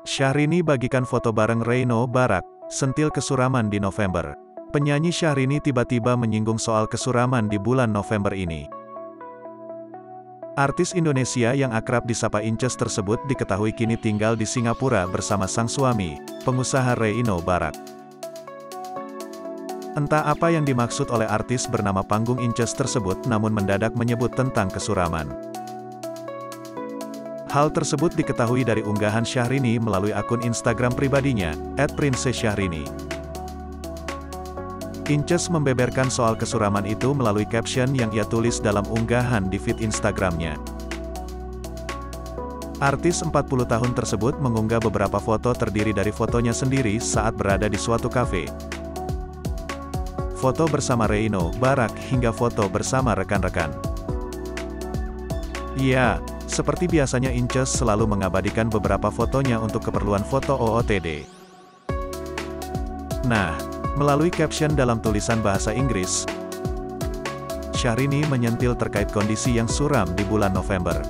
Syahrini bagikan foto bareng Reino Barak, sentil kesuraman di November. Penyanyi Syahrini tiba-tiba menyinggung soal kesuraman di bulan November ini. Artis Indonesia yang akrab disapa Inces tersebut diketahui kini tinggal di Singapura bersama sang suami, pengusaha Reino Barak. Entah apa yang dimaksud oleh artis bernama panggung Inces tersebut namun mendadak menyebut tentang kesuraman. Hal tersebut diketahui dari unggahan Syahrini melalui akun Instagram pribadinya, @princessyahrini. Inces membeberkan soal kesuraman itu melalui caption yang ia tulis dalam unggahan di feed Instagramnya. Artis 40 tahun tersebut mengunggah beberapa foto terdiri dari fotonya sendiri saat berada di suatu kafe, foto bersama Reino Barak hingga foto bersama rekan-rekan. Ya, seperti biasanya Inces selalu mengabadikan beberapa fotonya untuk keperluan foto OOTD. Nah, melalui caption dalam tulisan bahasa Inggris, Syahrini menyentil terkait kondisi yang suram di bulan November.